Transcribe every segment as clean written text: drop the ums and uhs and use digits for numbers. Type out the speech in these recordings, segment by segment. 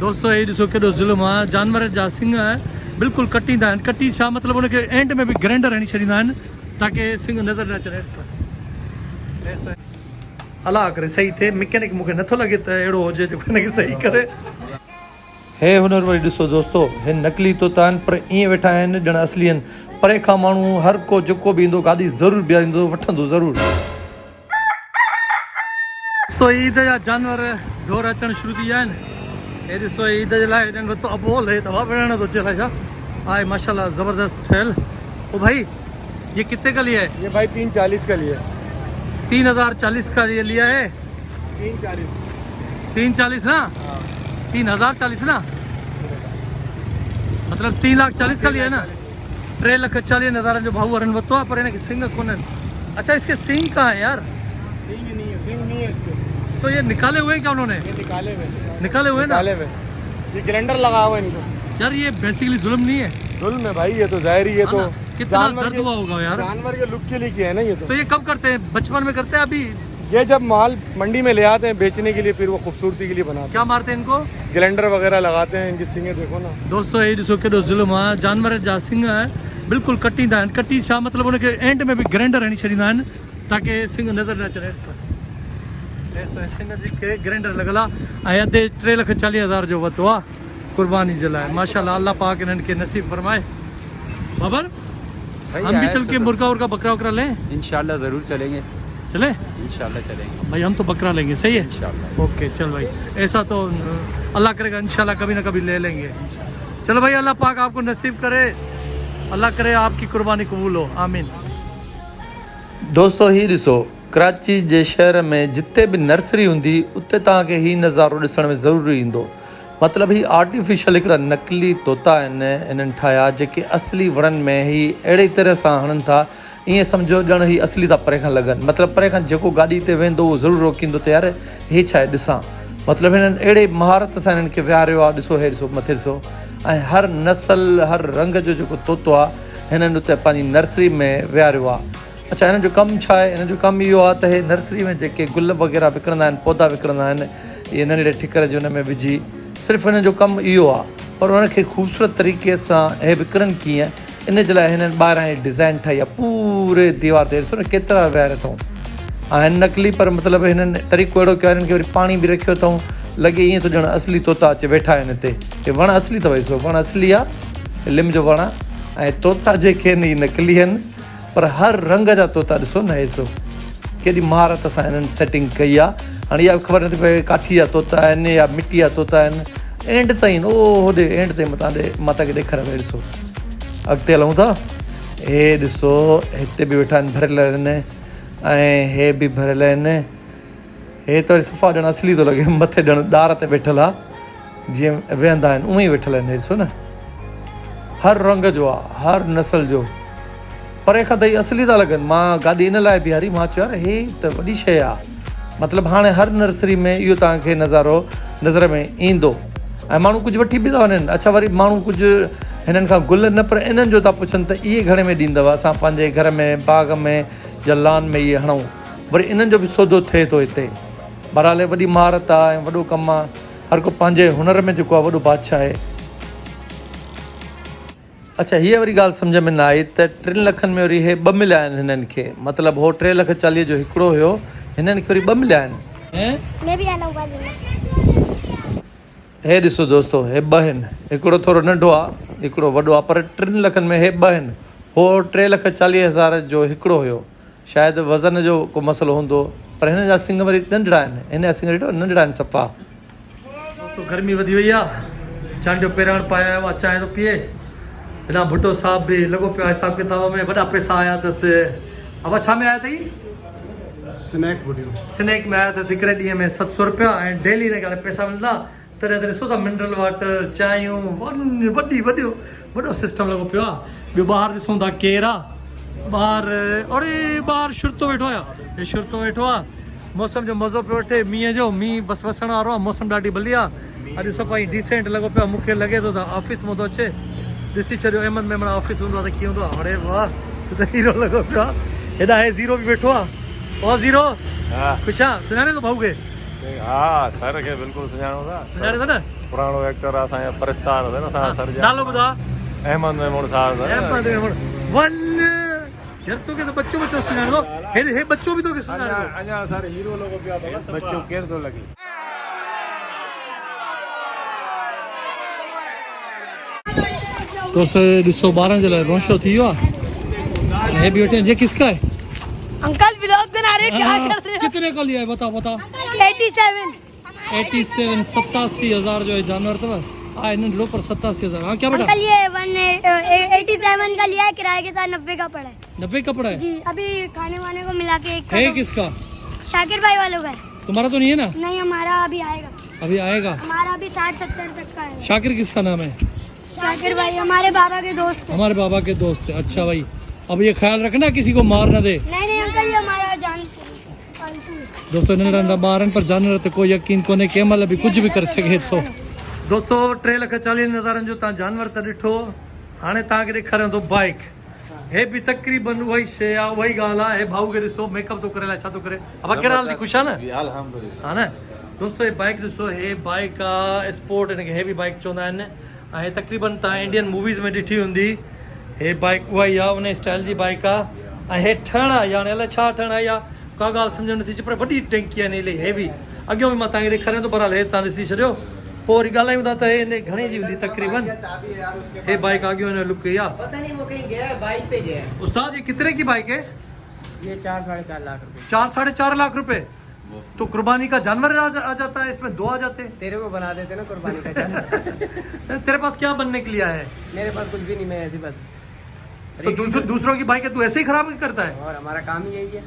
दोस्तों ये ॾिसो केॾो ज़ुल्म आहे। जानवर जा सिंग बिल्कुलु कटींदा आहिनि। कटी छा मतिलबु उनखे एंड में बि ग्राइंडर हणी छॾींदा आहिनि ताकी सिंग नज़र न अचनि। अलाह करे सही थिए। मैकेनिक मूंखे नथो लॻे त अहिड़ो हुजे जेको हिनखे सही करे। हे हुनर वरी ॾिसो दोस्तो, हे नकली तोता आहिनि पर ईअं वेठा आहिनि ॼण असली आहिनि। परे खां माण्हू हर को जेको बि ईंदो गाॾी ज़रूरु बीहारींदो, वठंदो ज़रूरु। तो ईद जा जानवर ढोर अचणु शुरू थी विया आहिनि। हे ॾिसो ईद जे लाइ हिननि वरितो अबोल। हे दवा विढ़ण थो अचे अलाए छा आहे। माशाल्लाह ज़बरदस्त ठहियल। ओ भाई ये कितने का लिया है? ये भाई 340 का लिया। 3040 का ये लिया है। 340 ना? 3040 ना, मतलब 3,40,000 का लिया है ना। 3,40,000 जो भाव वरन वतो है पर इनके सिंग कोन। अच्छा इसके सिंग कहाँ है यार? सिंग नहीं है इसके। तो ये निकाले हुए क्या उन्होंने? ये निकाले हुए ना? ये ग्राइंडर लगा हुआ है इनको। यार ये बेसिकली जुल्म नहीं है? जुल्म है भाई, ये तो जाहिर ही है। तो कितना दर्द हुआ होगा यार। जानवर के लुक के लिए किया है ना ये तो। ये कब करते हैं? बचपन में करते हैं अभी? ये जब माल मंडी में ले आते हैं बेचने के लिए, फिर वो खूबसूरती के लिए बनाते हैं। क्या मारते हैं इनको? ग्राइंडर वगैरह लगाते हैं। इनकी सिंगे देखो ना दोस्तों ये ॾिसो केॾो ज़ुल्म आहे। जानवर जा सिंग बिल्कुलु कटींदा आहिनि। कटी छा मतिलबु उनखे एंड में बि ग्राइंडर हणी छॾींदा आहिनि ताकी सिंग नज़र न अचनि। सिंग जेके ग्राइंडर लॻल आहे ऐं अधे 3,40,000 जो वरितो आहे कुर्बानी जे लाइ। माशाल्लाह अल्लाह पाक इन्हनि खे नसीब फरमाए। बाबर हम भी चल के मुर्गा उर्गा बकरा वकरा लें? इंशाल्लाह ज़रूर चलेंगे। चले? इंशाल्लाह चलेंगे भाई, हम तो बकरा लेंगे। सही है इंशाल्लाह। ओके चल भाई, ऐसा तो अल्लाह करेगा इंशाल्लाह कभी ना कभी ले लेंगे। चलो भाई, अल्लाह पाक आपको नसीब करे। अल्लाह करे आपकी कुर्बानी कबूल हो, आमीन। दोस्तों ही ॾिसो, कराची जे शहर में जिते भी नर्सरी हूंदी उते तव्हांखे ही नज़ारो ॾिसण में ज़रूरु ईंदो। मतिलबु ही आर्टिफिशियल हिकिड़ा नकली तोता आहिनि इन्हनि ठाहिया, जेके असली वणनि में ही अहिड़ी तरह सां हणनि था ईअं सम्झो ॼण ही असली था परे खां लॻनि। मतिलबु परे खां जेको गाॾी ते वेंदो उहो ज़रूरु रोकींदो त यार हे छा आहे ॾिसां। मतिलबु हिननि अहिड़े महारत सां हिननि खे विहारियो आहे। ॾिसो हे ॾिसो मथे ॾिसो। ऐं हर नसल हर रंग जो जेको तोतो आहे हिननि उते पंहिंजी नर्सरी में विहारियो आहे। अच्छा हिननि जो कमु छा आहे? हिननि जो कमु इहो आहे त हे नर्सरी में जेके गुल वग़ैरह विकिणंदा आहिनि, पौधा विकिणंदा आहिनि, इहे नंढड़े ठिकर जो हुन में विझी, सिर्फ़ु हिननि जो कमु इहो आहे। पर हुनखे ख़ूबसूरत तरीक़े सां हे विकिणनि कीअं, इन जे लाइ हिननि ॿाहिरां ई डिज़ाइन ठाही आहे पूरे दीवार ते। ॾिसो न केतिरा विहारे अथऊं। ऐं नकली पर मतिलबु हिननि तरीक़ो अहिड़ो कयो आहे, हिननि खे वरी पाणी बि रखियो अथऊं। लॻे ईअं थो ॼण असली तोता अचे वेठा आहिनि हिते। हे वण असली अथव। ॾिसो वण असली आहे, लिम जो वण आहे। ऐं तोता जेके आहिनि इहे नकली आहिनि, पर हर रंग जा तोता ॾिसो न। ॾिसो केॾी महारत सां हिननि सेटिंग कई आहे। हाणे इहा ख़बर नथी पए काठी जा तोता आहिनि या मिटी जा तोता आहिनि। एंड ताईं होॾे एंड ताईं मता खे ॾेखारियो। ॾिसो अॻिते हलूं था। हे ॾिसो हिते बि वेठा आहिनि, भरियल आहिनि। ऐं हे बि भरियल आहिनि। हे त वरी सफ़ा ॼण असली थो लॻे। मथे ॼण ॾार ते वेठल आहे, जीअं वेहंदा आहिनि उअं ई वेठल आहिनि। ॾिसो न हर रंग जो आहे, हर नसल जो। परे खां त ई असली था लॻनि। मां गाॾी इन लाइ बीहारी, मां चयो यार हे त वॾी शइ आहे। मतिलबु हाणे हर नर्सरी में इहो तव्हांखे नज़ारो नज़र में ईंदो। ऐं माण्हू कुझु वठी बि था वञनि। अच्छा वरी माण्हू कुझु हिननि खां गुल न, पर इन्हनि जो था पुछनि त इहे घणे में ॾींदव? असां पंहिंजे घर में बाग़ में या लॉन में इहे हणूं। वरी इन्हनि जो बि सौदो थिए थो हिते। बहरहाल वॾी महारत आहे ऐं वॾो कमु आहे। हर को पंहिंजे हुनर में जेको आहे वॾो बादशाह आहे। अच्छा हीअ वरी ॻाल्हि सम्झ में न आई त 3 लखनि में वरी हे 2 मिलिया आहिनि हिननि खे। मतिलबु हो 3,40,000 जो हिकिड़ो हुयो, हिननि खे वरी 2 मिलिया आहिनि। हे ॾिसो दोस्तो, हे 2 आहिनि। हिकिड़ो थोरो नंढो आहे, हिकिड़ो वॾो आहे, पर 3 लखनि में हे 2 आहिनि। हो 3,40,000 जो हिकिड़ो हुयो। शायदि वज़न जो को मसइलो हूंदो, पर हिन जा सिंग वरी नंढड़ा आहिनि। हिन जा सिंग ॾिठो नंढड़ा आहिनि सफ़ा। दोस्तो गर्मी वधी वई आहे। चांडियो पहिरां पायो आयो आहे, चांहि थो पीए। हेॾां भुट्टो साहब बि लॻो पियो आहे हिसाब किताब में। वॾा पैसा आया अथसि। अब छा में आया अथई? स्नैक में आया अथसि। हिकिड़े ॾींहं में 700 रुपया ऐं डेली हिन खे पैसा मिलंदा। तॾहिं त ॾिसो था मिनरल वाटर, चांहियूं, वॾो सिस्टम लॻो पियो आहे। ॿियो ॿाहिरि ॾिसूं था केरु आहे ॿाहिरि। अड़े ॿाहिरि शुरतो वेठो आहे। हे शुरतो वेठो आहे, मौसम जो मज़ो पियो वठे। मींहं जो मींहुं बसि वसण वारो आहे। मौसम ॾाढी भली आहे। अॼु सफ़ाई डिसेंट लॻो पियो आहे। मूंखे लॻे थो त ऑफिस मां थो अचे। ॾिसी छॾियो अहमद में ऑफिस हूंदो आहे त कीअं हूंदो आहे। अड़े वाह त हीरो लॻो पियो आहे। हेॾा हे ज़ीरो बि वेठो आहे। ओ ज़ीरो ख़ुशि आहे? सुञाणे थो भाऊ खे? हाँ सर के बिल्कुल सुञाणो था। सुञाणे थो न? पुरानो एक्टर असांजा परिस्तार हुयो न असांजा सरजा नालो ॿुधा अहमद मेमून साहब अहमद मेमून वन यार तो के तो बच्चों सुनाने दो हे बच्चों भी तो के सुनाने दो अञा सर हीरो लोगो पिया अथव बच्चो केर थो लॻे दोस्तों 212 जे लाइ रोशो थी वियो आहे हे भी वठे ये किसका है अंकल व्लॉग बना रहे क्या कर रहे कितने का लिया है बताओ हो 87 87,000 जो है जानवर तो आए नंढड़ो पर 87,000 हाँ क्या बेटा अंकल ये 87 का लिया है किराए के साथ 90 का पड़ा है 90 का पड़ा है जी अभी खाने वाने को मिला के एक है किसका शाकिर भाई वालों का है तुम्हारा तो नहीं है ना नहीं हमारा अभी आएगा अभी आएगा हमारा अभी 60-70 तक का है शाकिर किसका नाम है शाकिर भाई हमारे बाबा के दोस्त है हमारे बाबा के दोस्त है अच्छा भाई अब ये ख्याल रखना किसी को मार ना दे नहीं अंकल ये हमारा जान पालतू है। दोस्तों नंढा ॿारनि पर जानवर ते कोई यकीन कोन्हे कंहिं महिल बि कुझु बि करे सघे थो दोस्तों 3,40,000 जो तव्हां जानवर त ॾिठो हाणे तव्हांखे ॾेखारियां थो बाइक हे बि तक़रीबन उहा ई शइ आहे उहा ई ॻाल्हि आहे हे भाऊ खे ॾिसो मेकअप थो करे छा थो करे अब कहिड़ा हाल थी ख़ुशि आहे न अल्हम्दुलिल्लाह हा न दोस्तों हे बाइक ॾिसो हे बाइक आहे स्पोर्ट हिनखे हेवी बाइक चवंदा आहिनि ऐं तक़रीबन तव्हां इंडियन मूवीज़ में ॾिठी हूंदी हे बाइक उहा ई आहे उन स्टाइल जी बाइक आहे ऐं हे ठहण आहे यानी अलाए छा ठहण आहे या का ॻाल्हि सम्झ में नथी अचे पर वॾी टैंकी आहे इलाही हेवी अॻियां बि मां तव्हांखे ॾेखारियां थो बरहाल हे तव्हां ॾिसी छॾियो पोइ वरी ॻाल्हायूं था त हे हिन घणे जी हूंदी तक़रीबन हे बाइक अॻियों हिन लुक ई आहे पता नहीं वो कहीं गया है बाइक पे गया है उस्ताद ये कितने की बाइक है ये 4-4.5 लाख रुपए 4-4.5 लाख रुपए तो कुर्बानी का जानवर आ जाता है इसमें 2 आ जाते हैं तेरे को बना देते ना कुर्बानी का जानवर तेरे पास क्या बनने के लिए आया है मेरे पास कुछ भी नहीं मैं ऐसी बस तो दूसरों की बाइक है तू ऐसे ही खराब करता है और हमारा काम ही यही है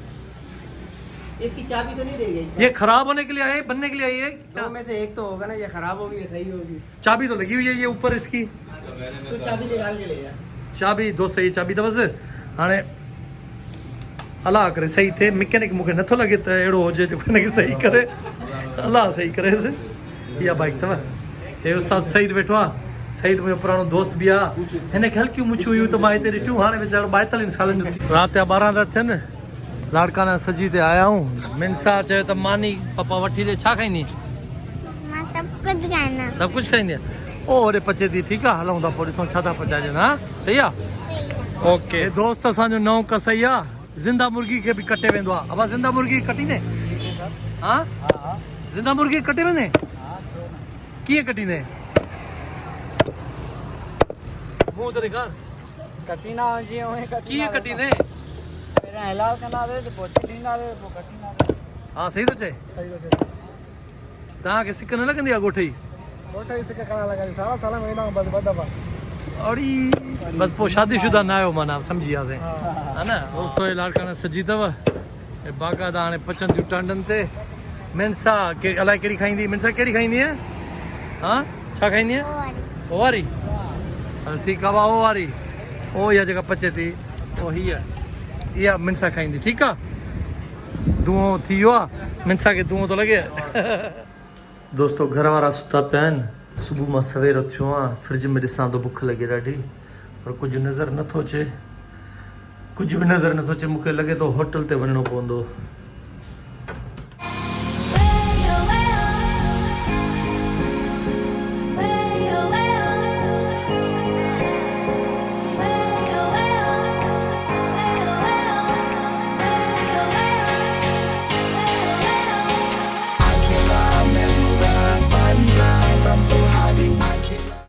इसकी चाबी तो नहीं देगी ये खराब होने के लिए आए बनने के लिए आई है दो में से एक तो होगा ना ये खराब होगी ये सही होगी चाबी तो लगी हुई है ये ऊपर इसकी तो चाबी निकाल के ले जा चाबी दोस्त ये चाबी तो बस हाणे अल्लाह करे सही थे मैकेनिक मूंखे नथो लॻे त अहिड़ो हुजे जेको हिनखे सही करे अल्लाह सही करेसि इहा बाइक अथव हे उस्ताद सईद वेठो आहे सईद मुंहिंजो पुराणो दोस्त बि आहे हिनखे हल्कियूं मुछूं हुयूं त मां हिते ॾिठियूं हाणे वीचारो 42 सालनि जो थी राति जा 12 था थियनि लाड़काना सजी ते आया आहियूं मिनसा चयो त मानी पप्पा वठी ॾे छा खाईंदी मैं सब कुछ खाना सभु कुझु खाईंदी आहे ओ होॾे पचे थी ठीकु आहे हलूं था पोइ ॾिसूं छा था पचाइजनि हा सही आहे ओके दोस्त असांजो नओं कसई आहे ज़िंदा मुर्गी खे बि कटे वेंदो आहे अब ज़िंदा मुर्गी कटींदे हा ज़िंदा मुर्गी कटे वेंदे कीअं कटींदे मुंहुं त ॾेखार कटीना जी कीअं कटींदे मेरा हलाल करना दे तो पोछी ना दे वो कटीना दे हा सही थो चए सही तो चल तव्हांखे सिक न लॻंदी आहे ॻोठ जी मोटा ही से करना लगा सारा साला महीना बस बदबा अड़ी बस पोइ शादीशुदा न आहियो माना सम्झी वियासीं हा न दोस्तो लाड़काना सजी अथव बाक़ायदा हाणे पचनि थियूं टांडनि ते मिनसा अलाए कहिड़ी खाईंदी मिनसा कहिड़ी खाईंदी आहे हा छा खाईंदी आहे ओ वारी हल ठीकु आहे ओ वारी ओ इहा जेका पचे थी ओ हीअ इहा मिनसा खाईंदी ठीकु आहे धुओं थी वियो आहे मिनसा खे धुओं थो लॻे दोस्तो घर वारा सुता पिया आहिनि सुबुह मां सवेर उथियो आहियां फ्रिज में ॾिसां थो बुख लॻे ॾाढी पर कुझु नज़र नथो अचे कुझु बि नज़र नथो अचे मूंखे लॻे थो होटल ते वञिणो पवंदो